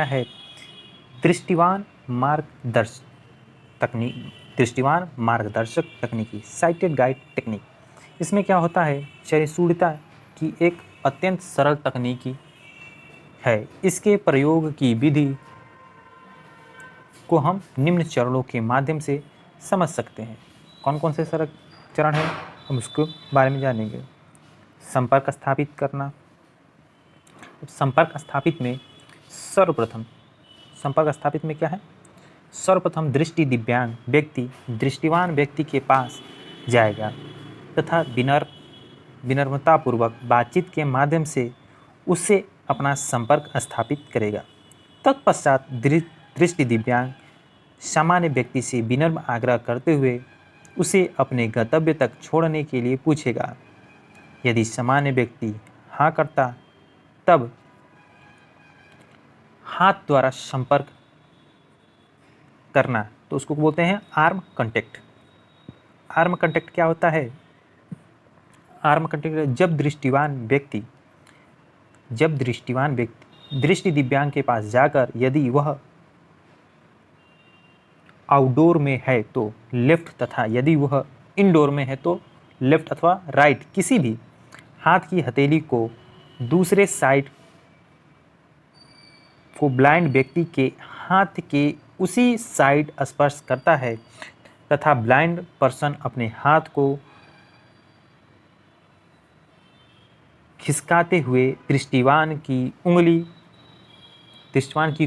है दृष्टिवान मार्गदर्शक तकनीक, दृष्टिवान मार्गदर्शक तकनीकी साइटेड गाइड टेक्निक। इसमें क्या होता है, चरिसूर्यता की एक अत्यंत सरल तकनीकी है। इसके प्रयोग की विधि को हम निम्न चरणों के माध्यम से समझ सकते हैं। कौन कौन से सरल चरण हैं, हम उसके बारे में जानेंगे। संपर्क स्थापित करना। संपर्क स्थापित में सर्वप्रथम, संपर्क स्थापित में क्या है, सर्वप्रथम दृष्टि दिव्यांग व्यक्ति दृष्टिवान व्यक्ति के पास जाएगा तथा विनम्रतापूर्वक बातचीत के माध्यम से उससे अपना संपर्क स्थापित करेगा। तत्पश्चात दृष्टि दिव्यांग सामान्य व्यक्ति से विनम्र आग्रह करते हुए उसे अपने गंतव्य तक छोड़ने के लिए पूछेगा। यदि सामान्य व्यक्ति हाँ करता तब हाथ द्वारा संपर्क करना, तो उसको बोलते हैं आर्म कांटेक्ट। आर्म कांटेक्ट क्या होता है, आर्म कांटेक्ट जब दृष्टिवान व्यक्ति दृष्टि दिव्यांग के पास जाकर यदि वह आउटडोर में है तो लेफ्ट तथा यदि वह इनडोर में है तो लेफ्ट अथवा राइट किसी भी हाथ की हथेली को दूसरे साइड को ब्लाइंड व्यक्ति के हाथ के उसी साइड स्पर्श करता है तथा ब्लाइंड पर्सन अपने हाथ को खिसकाते हुए दृष्टिवान की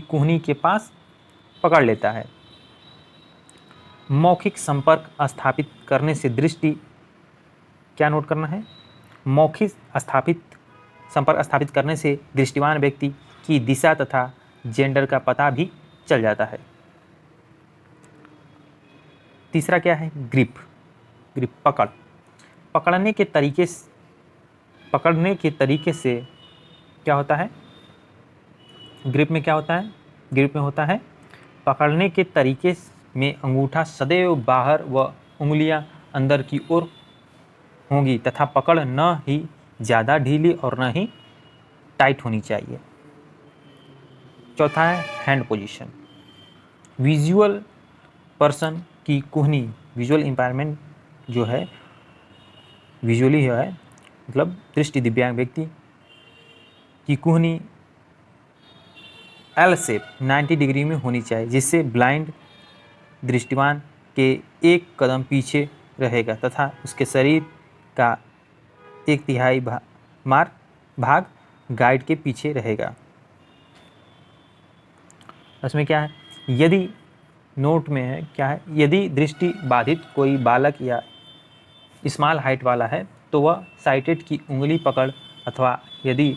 कुहनी के पास पकड़ लेता है। मौखिक संपर्क स्थापित करने से दृष्टि, क्या नोट करना है, मौखिक संपर्क स्थापित करने से दृष्टिवान व्यक्ति की दिशा तथा जेंडर का पता भी चल जाता है। तीसरा क्या है, ग्रिप पकड़। पकड़ने के तरीके से क्या होता है, ग्रिप में क्या होता है, ग्रिप में होता है पकड़ने के तरीके में अंगूठा सदैव बाहर व उंगलियां अंदर की ओर होंगी तथा पकड़ न ही ज़्यादा ढीली और न ही टाइट होनी चाहिए। चौथा है हैंड पोजीशन। विजुअल पर्सन की कुहनी, विजुअल इम्पायरमेंट जो है, विजुअली है मतलब दृष्टि दिव्यांग व्यक्ति की कुहनी एल शेप 90 डिग्री में होनी चाहिए, जिससे ब्लाइंड दृष्टिवान के एक कदम पीछे रहेगा तथा उसके शरीर का 1/3 भाग गाइड के पीछे रहेगा। इसमें क्या है, यदि नोट में है क्या है, यदि दृष्टि बाधित कोई बालक या स्मॉल हाइट वाला है तो वह साइटेड की उंगली पकड़ अथवा यदि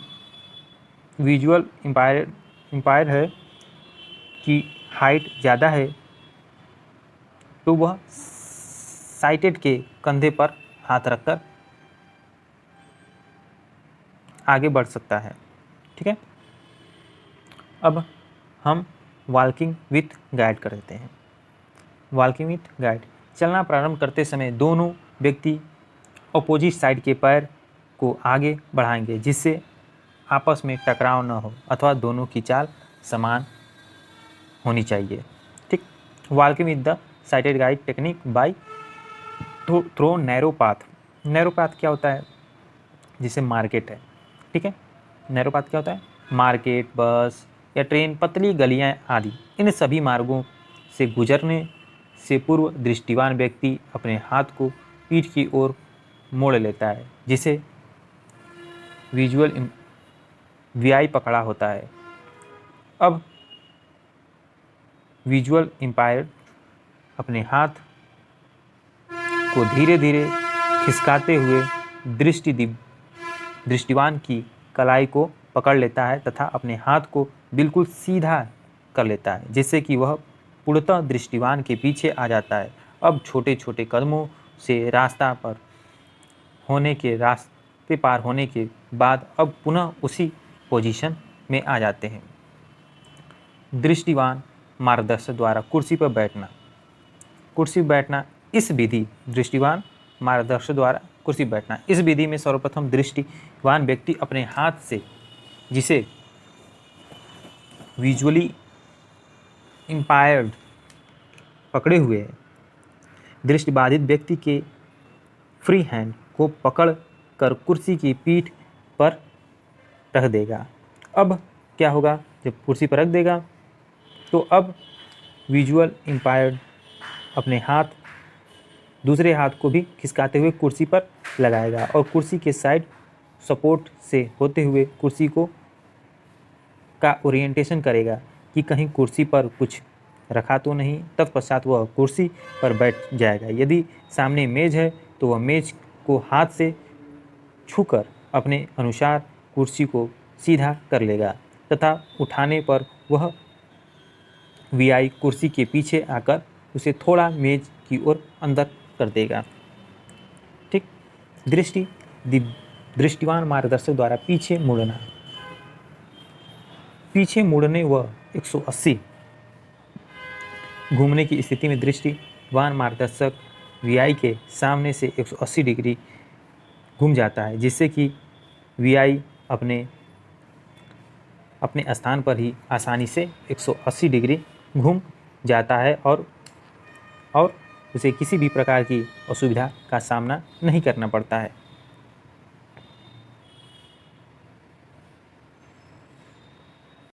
विजुअल इम्पायर है कि हाइट ज़्यादा है तो वह साइटेड के कंधे पर हाथ रखकर आगे बढ़ सकता है। ठीक है, अब हम वॉकिंग विथ गाइड कर देते हैं। वॉकिंग विथ गाइड, चलना प्रारंभ करते समय दोनों व्यक्ति अपोजिट साइड के पैर को आगे बढ़ाएंगे जिससे आपस में टकराव न हो अथवा दोनों की चाल समान होनी चाहिए। ठीक, walking with the sighted guide technique by through narrow path. Narrow path क्या होता है, जिसे मार्केट है, ठीक है, नैरो पाथ क्या होता है, मार्केट, बस या ट्रेन, पतली गलियां आदि, इन सभी मार्गों से गुजरने से पूर्व दृष्टिवान व्यक्ति अपने हाथ को पीठ की ओर मोड़ लेता है जिसे विजुअल वीआई पकड़ा होता है। अब विजुअल इम्पायर अपने हाथ को धीरे धीरे खिसकाते हुए दृष्टिवान की कलाई को पकड़ लेता है तथा अपने हाथ को बिल्कुल सीधा कर लेता है जिससे कि वह पूर्णतः दृष्टिवान के पीछे आ जाता है। अब छोटे छोटे कदमों से रास्ते पार होने के बाद अब पुनः उसी पोजीशन में आ जाते हैं। दृष्टिवान मार्गदर्शक द्वारा कुर्सी पर बैठना। कुर्सी बैठना, इस विधि दृष्टिवान मार्गदर्शक द्वारा कुर्सी बैठना, इस विधि में सर्वप्रथम दृष्टिवान व्यक्ति अपने हाथ से जिसे विजुअली इम्पायर्ड पकड़े हुए है, दृष्टिबाधित व्यक्ति के फ्री हैंड को पकड़ कर कुर्सी की पीठ पर रख देगा। अब क्या होगा, जब कुर्सी पर रख देगा तो अब विजुअल इम्पायर्ड अपने हाथ, दूसरे हाथ को भी खिसकाते हुए कुर्सी पर लगाएगा और कुर्सी के साइड सपोर्ट से होते हुए कुर्सी को का ओरिएंटेशन करेगा कि कहीं कुर्सी पर कुछ रखा तो नहीं। तत्पश्चात वह कुर्सी पर बैठ जाएगा। यदि सामने मेज है तो वह मेज को हाथ से छूकर अपने अनुसार कुर्सी को सीधा कर लेगा तथा उठाने पर वह वीआई कुर्सी के पीछे आकर उसे थोड़ा मेज की ओर अंदर कर देगा। ठीक। दृष्टिवान मार्गदर्शक द्वारा पीछे मुड़ना। पीछे मुड़ने व 180 घूमने की स्थिति में दृष्टिवान मार्गदर्शक वीआई के सामने से 180 डिग्री घूम जाता है, जिससे कि वीआई अपने स्थान पर ही आसानी से 180 डिग्री घूम जाता है और उसे किसी भी प्रकार की असुविधा का सामना नहीं करना पड़ता है।